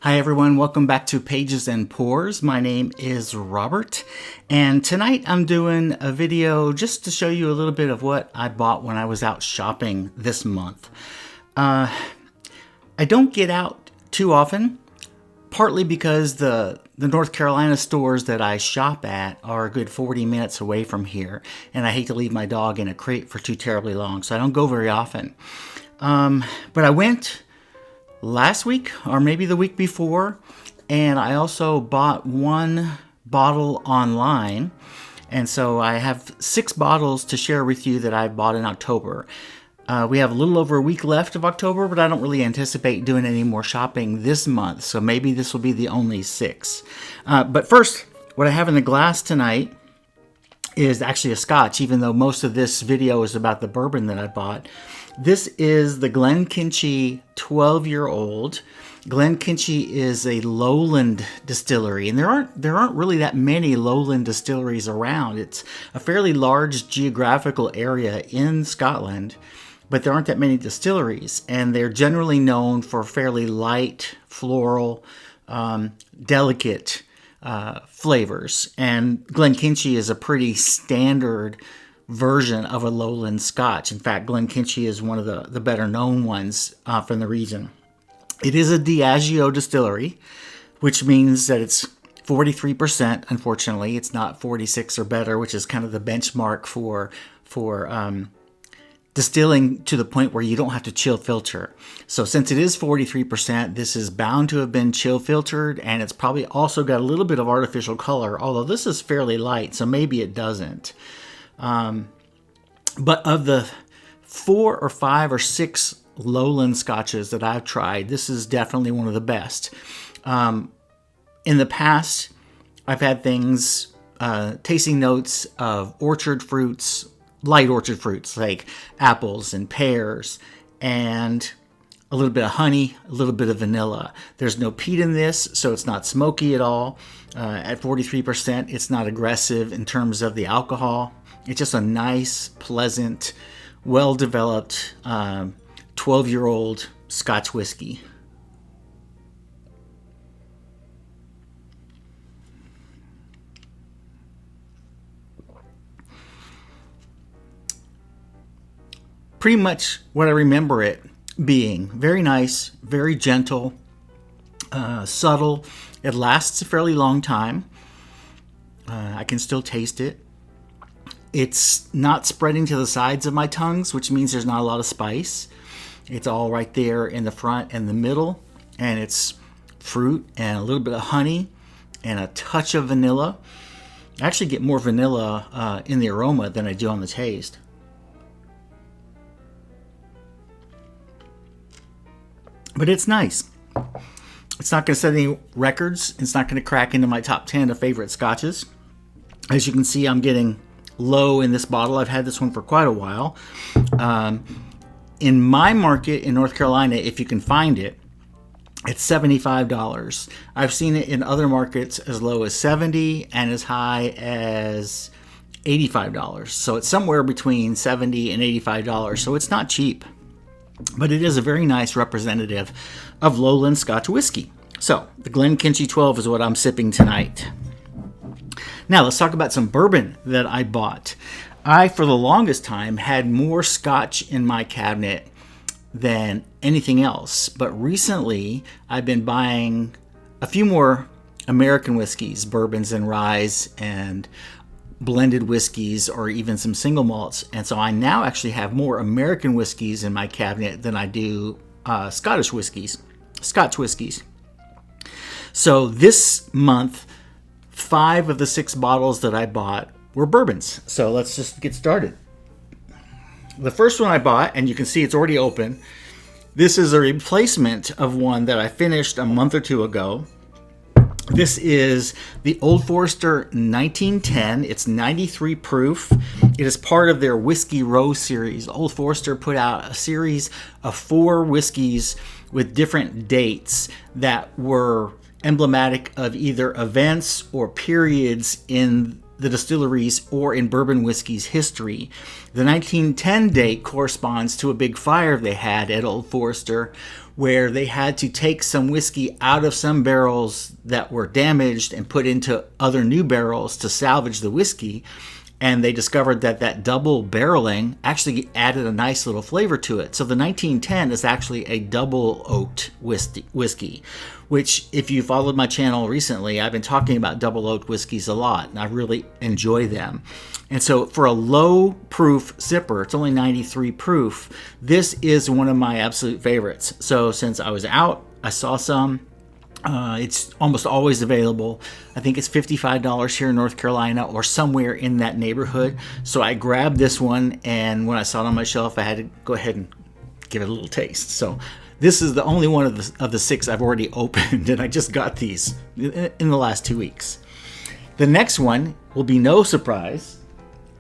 Hi everyone, welcome back to Pages and Pours. My name is Robert, and tonight I'm doing a video just to show you a little bit of what I bought when I was out shopping this month. I don't get out too often, partly because the North Carolina stores that I shop at are a good 40 minutes away from here, and I hate to leave my dog in a crate for too terribly long, so I don't go very often. But I went last week or maybe the week before, and I also bought one bottle online, and so I have 6 bottles to share with you that I bought in October. We have a little over a week left of October, but I don't really anticipate doing any more shopping this month, so maybe this will be the only 6. But first, what I have in the glass tonight is actually a Scotch, even though most of this video is about the bourbon that I bought. This is the Glen Moray 12-year-old. Glen Moray is a lowland distillery, and there aren't really that many lowland distilleries around. It's a fairly large geographical area in Scotland, but there aren't that many distilleries, and they're generally known for fairly light, floral, delicate flavors. And Glen Moray is a pretty standard version of a lowland Scotch. In fact, Glen Moray is one of the better known ones from the region. It is a Diageo distillery, which means that it's 43%. Unfortunately, it's not 46 or better, which is kind of the benchmark for distilling to the point where you don't have to chill filter. So since it is 43%, this is bound to have been chill filtered, and it's probably also got a little bit of artificial color, although this is fairly light, so maybe it doesn't. But of the 4 or 5 or 6 lowland scotches that I've tried, this is definitely one of the best. In the past, I've had things, tasting notes of orchard fruits, light orchard fruits like apples and pears, and a little bit of honey, a little bit of vanilla. There's no peat in this, so it's not smoky at all. At 43%, it's not aggressive in terms of the alcohol. It's just a nice, pleasant, well-developed 12-year-old Scotch whiskey. Pretty much what I remember it being. Very nice, very gentle, subtle. It lasts a fairly long time. I can still taste it. It's not spreading to the sides of my tongues, which means there's not a lot of spice. It's all right there in the front and the middle, and it's fruit and a little bit of honey and a touch of vanilla. I actually get more vanilla in the aroma than I do on the taste. But it's nice. It's not going to set any records. It's not going to crack into my top 10 of favorite scotches. As you can see, I'm getting low in this bottle. I've had this one for quite a while. In my market in North Carolina, if you can find it, it's $75. I've seen it in other markets as low as $70 and as high as $85. So it's somewhere between $70 and $85. So it's not cheap, but it is a very nice representative of lowland Scotch whiskey. So the Glen Moray 12 is what I'm sipping tonight. Now let's talk about some bourbon that I bought. I, for the longest time, had more Scotch in my cabinet than anything else. But recently, I've been buying a few more American whiskeys, bourbons and ryes, and blended whiskeys, or even some single malts. And so I now actually have more American whiskeys in my cabinet than I do Scotch whiskeys. So this month, 5 of the 6 bottles that I bought were bourbons. So let's just get started. The first one I bought, and you can see it's already open. This is a replacement of one that I finished a month or 2 ago. This is the Old Forester 1910. It's 93 proof. It is part of their Whiskey Row series. Old Forester put out a series of 4 whiskeys with different dates that were emblematic of either events or periods in the distilleries or in bourbon whiskey's history. The 1910 date corresponds to a big fire they had at Old Forester, where they had to take some whiskey out of some barrels that were damaged and put into other new barrels to salvage the whiskey. And they discovered that that double barreling actually added a nice little flavor to it. So the 1910 is actually a double oaked whiskey, which, if you followed my channel recently, I've been talking about double oaked whiskeys a lot, and I really enjoy them. And so for a low proof sipper, it's only 93 proof, this is one of my absolute favorites. So since I was out, I saw some. It's almost always available. I think it's $55 here in North Carolina or somewhere in that neighborhood. So I grabbed this one, and when I saw it on my shelf, I had to go ahead and give it a little taste. So this is the only one of the 6 I've already opened, and I just got these in the last 2 weeks. The next one will be no surprise,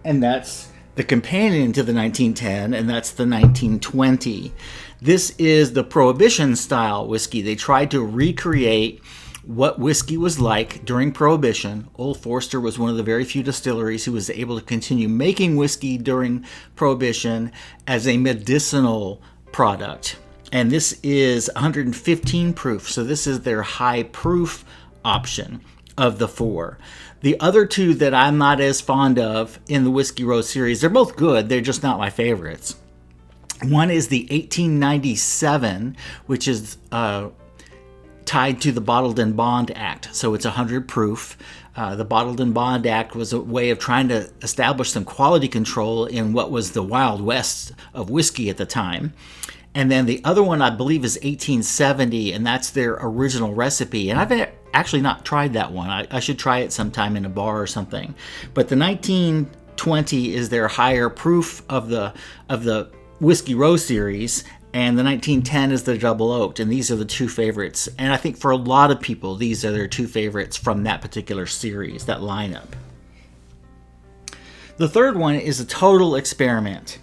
and that's the companion to the 1910, and that's the 1920. This is the Prohibition style whiskey. They tried to recreate what whiskey was like during Prohibition. Old Forester was one of the very few distilleries who was able to continue making whiskey during Prohibition as a medicinal product. And this is 115 proof, so this is their high proof option of the 4. The other 2 that I'm not as fond of in the Whiskey Row series, they're both good, they're just not my favorites. One is the 1897, which is tied to the Bottled and Bond Act, so it's 100 proof. The Bottled and Bond Act was a way of trying to establish some quality control in what was the Wild West of whiskey at the time. And then the other one, I believe, is 1870, and that's their original recipe. And I've actually not tried that one. I should try it sometime in a bar or something. But the 1920 is their higher proof of the Whiskey Row series, and the 1910 is the double oaked, and these are the 2 favorites. And I think for a lot of people, these are their 2 favorites from that particular series, that lineup. The third one is a total experiment.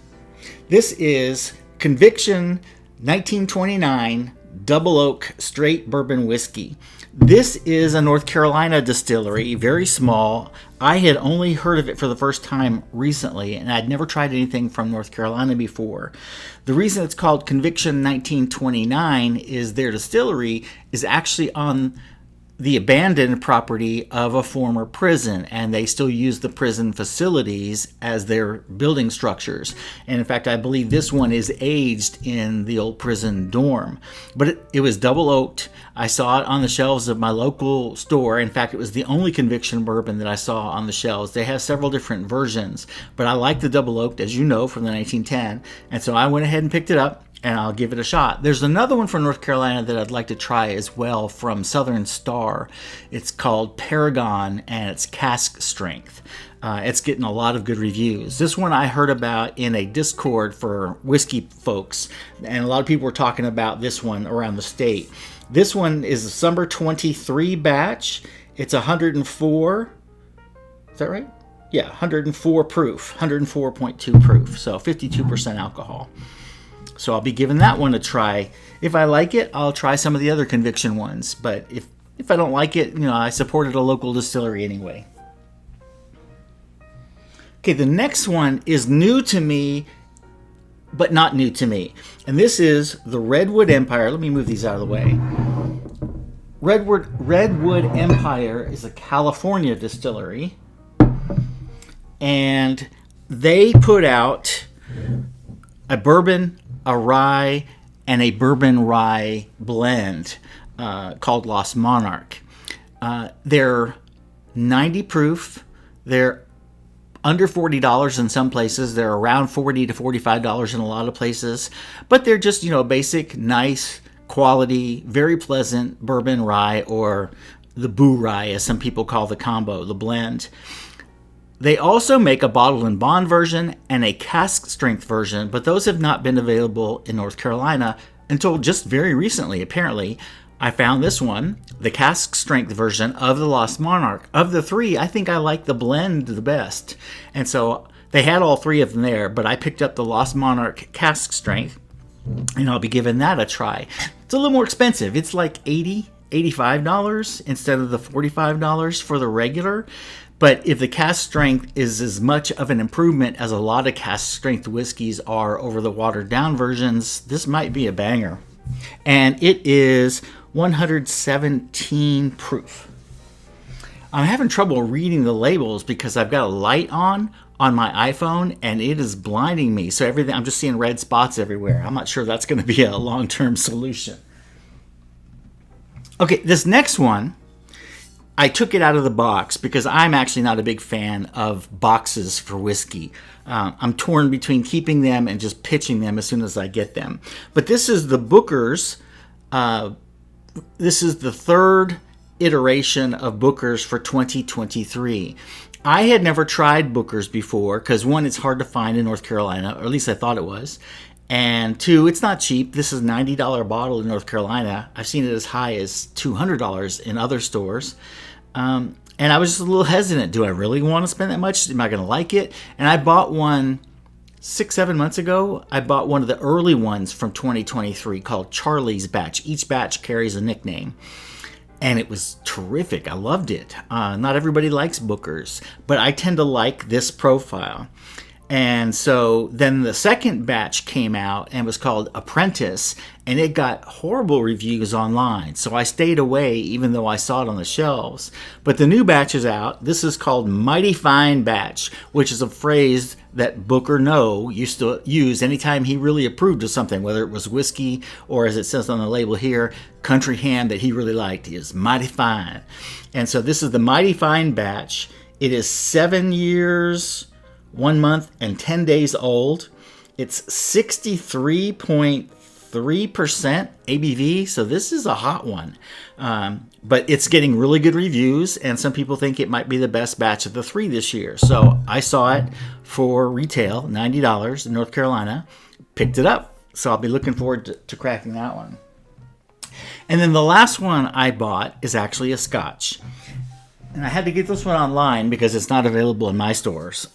This is Conviction 1929 Double Oak Straight Bourbon Whiskey. This is a North Carolina distillery, very small. I had only heard of it for the first time recently, and I'd never tried anything from North Carolina before. The reason it's called Conviction 1929 is their distillery is actually on the abandoned property of a former prison, and they still use the prison facilities as their building structures. And in fact, I believe this one is aged in the old prison dorm. But it was double oaked. I saw it on the shelves of my local store. In fact, it was the only Conviction bourbon that I saw on the shelves. They have several different versions, but I like the double oaked, as you know, from the 1910. And so I went ahead and picked it up, and I'll give it a shot. There's another one from North Carolina that I'd like to try as well, from Southern Star. It's called Paragon, and it's cask strength. It's getting a lot of good reviews. This one I heard about in a Discord for whiskey folks, and a lot of people were talking about this one around the state. This one is a summer 23 batch. It's 104. Is that right? Yeah, 104 proof, 104.2 proof, so 52% alcohol. So I'll be giving that one a try. If I like it, I'll try some of the other Conviction ones. But if I don't like it, I supported a local distillery anyway. Okay, the next one is new to me, but not new to me. And this is the Redwood Empire. Let me move these out of the way. Redwood Empire is a California distillery. And they put out a bourbon, a rye, and a bourbon rye blend called Lost Monarch. They're 90 proof. They're under $40 in some places. They're around $40 to $45 in a lot of places. But they're just, basic, nice, quality, very pleasant bourbon rye, or the boo rye, as some people call the combo, the blend. They also make a bottled and bond version and a cask strength version, but those have not been available in North Carolina until just very recently, apparently. I found this one, the cask strength version of the Lost Monarch. Of the 3, I think I like the blend the best. And so they had all 3 of them there, but I picked up the Lost Monarch cask strength, and I'll be giving that a try. It's a little more expensive. It's like $85 instead of the $45 for the regular. But if the cask strength is as much of an improvement as a lot of cask strength whiskeys are over the watered down versions, this might be a banger. And it is 117 proof. I'm having trouble reading the labels because I've got a light on my iPhone and it is blinding me. So everything, I'm just seeing red spots everywhere. I'm not sure that's going to be a long-term solution. Okay, this next one, I took it out of the box because I'm actually not a big fan of boxes for whiskey. I'm torn between keeping them and just pitching them as soon as I get them. But this is the Booker's. This is the third iteration of Booker's for 2023. I had never tried Booker's before because, one, it's hard to find in North Carolina, or at least I thought it was. And two, it's not cheap. This is a $90 bottle in North Carolina. I've seen it as high as $200 in other stores. And I was just a little hesitant. Do I really want to spend that much? Am I going to like it? And I bought one 6-7 months ago. I bought one of the early ones from 2023 called Charlie's Batch. Each batch carries a nickname. And it was terrific. I loved it. Not everybody likes Booker's, but I tend to like this profile. And so then the second batch came out and was called Apprentice, and it got horrible reviews online. So I stayed away even though I saw it on the shelves. But the new batch is out. This is called Mighty Fine Batch, which is a phrase that Booker No used to use anytime he really approved of something, whether it was whiskey or, as it says on the label here, country ham that he really liked. Is Mighty Fine. And so this is the Mighty Fine Batch. It is 7 years... 1 month and 10 days old. It's 63.3% ABV, so this is a hot one. But it's getting really good reviews, and some people think it might be the best batch of the three this year. So I saw it for retail, $90 in North Carolina, picked it up. So I'll be looking forward to cracking that one. And then the last one I bought is actually a Scotch. And I had to get this one online because it's not available in my stores.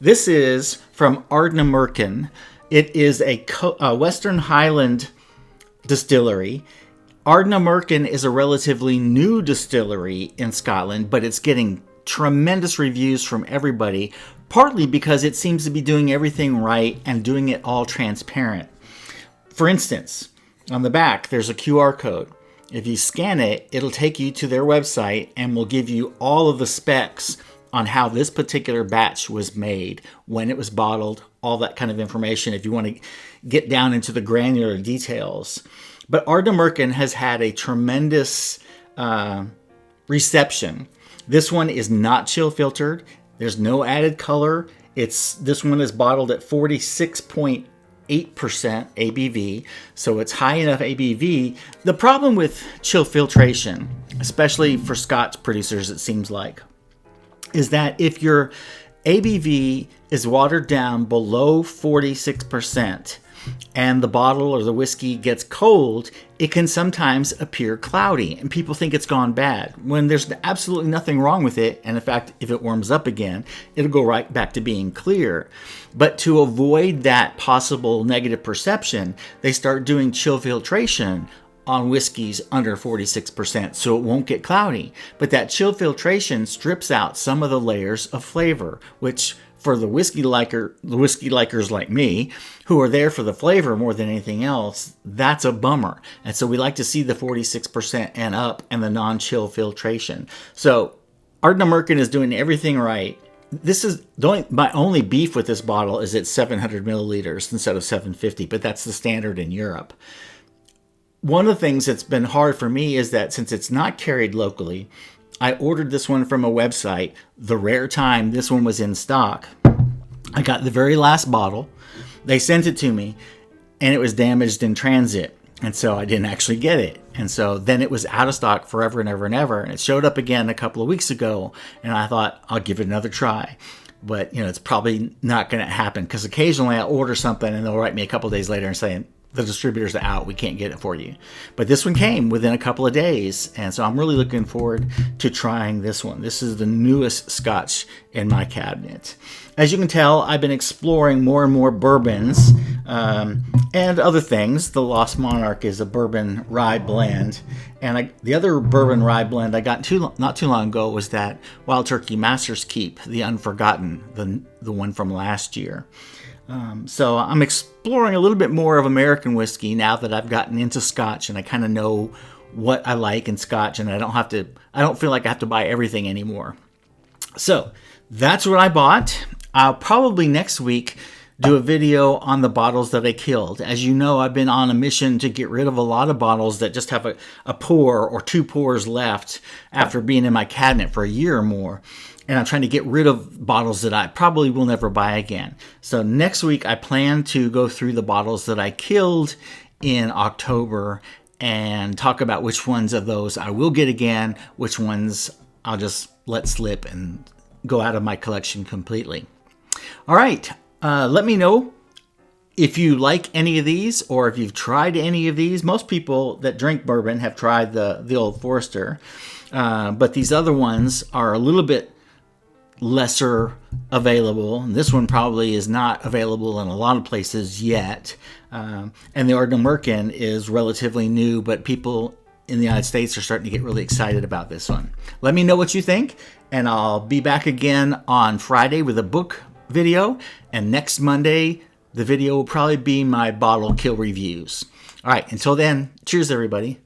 This is from Ardnamurchan. It is a Western Highland distillery. Ardnamurchan is a relatively new distillery in Scotland, but it's getting tremendous reviews from everybody, partly because it seems to be doing everything right and doing it all transparent. For instance, on the back, there's a QR code. If you scan it, it'll take you to their website and will give you all of the specs on how this particular batch was made, when it was bottled, all that kind of information if you want to get down into the granular details. But Ardnamurchan has had a tremendous reception. This one is not chill filtered. There's no added color. This one is bottled at 46.8% ABV, so it's high enough ABV. The problem with chill filtration, especially for Scotch producers, it seems like, is that if your ABV is watered down below 46% and the bottle or the whiskey gets cold, it can sometimes appear cloudy and people think it's gone bad when there's absolutely nothing wrong with it. And in fact, if it warms up again, it'll go right back to being clear. But to avoid that possible negative perception, they start doing chill filtration on whiskeys under 46% so it won't get cloudy. But that chill filtration strips out some of the layers of flavor, which for the whiskey likers like me, who are there for the flavor more than anything else, that's a bummer. And so we like to see the 46% and up and the non-chill filtration. So Ardnamurchan is doing everything right. This is my only beef with this bottle is it's 700 milliliters instead of 750, but that's the standard in Europe. One of the things that's been hard for me is that since it's not carried locally, I ordered this one from a website. The rare time this one was in stock, I got the very last bottle. They sent it to me, and it was damaged in transit. And so I didn't actually get it. And so then it was out of stock forever and ever and ever. And it showed up again a couple of weeks ago, and I thought, I'll give it another try. But, it's probably not going to happen because occasionally I'll order something, and they'll write me a couple of days later and say, the distributors are out. We can't get it for you. But this one came within a couple of days, and so I'm really looking forward to trying this one. This is the newest Scotch in my cabinet. As you can tell, I've been exploring more and more bourbons and other things. The Lost Monarch is a bourbon rye blend, and the other bourbon rye blend I got not too long ago was that Wild Turkey Master's Keep, the Unforgotten, the one from last year. So I'm exploring a little bit more of American whiskey now that I've gotten into Scotch, and I kind of know what I like in Scotch, and I don't feel like I have to buy everything anymore. So that's what I bought. I'll probably next week do a video on the bottles that I killed. As you know, I've been on a mission to get rid of a lot of bottles that just have a pour or 2 pours left after being in my cabinet for a year or more. And I'm trying to get rid of bottles that I probably will never buy again. So next week, I plan to go through the bottles that I killed in October and talk about which ones of those I will get again, which ones I'll just let slip and go out of my collection completely. All right, let me know if you like any of these or if you've tried any of these. Most people that drink bourbon have tried the Old Forester, but these other ones are a little bit lesser available. And this one probably is not available in a lot of places yet. And the Ardnamurchan is relatively new, but people in the United States are starting to get really excited about this one. Let me know what you think, and I'll be back again on Friday with a book video, and next Monday the video will probably be my bottle kill reviews. All right, until then, cheers everybody.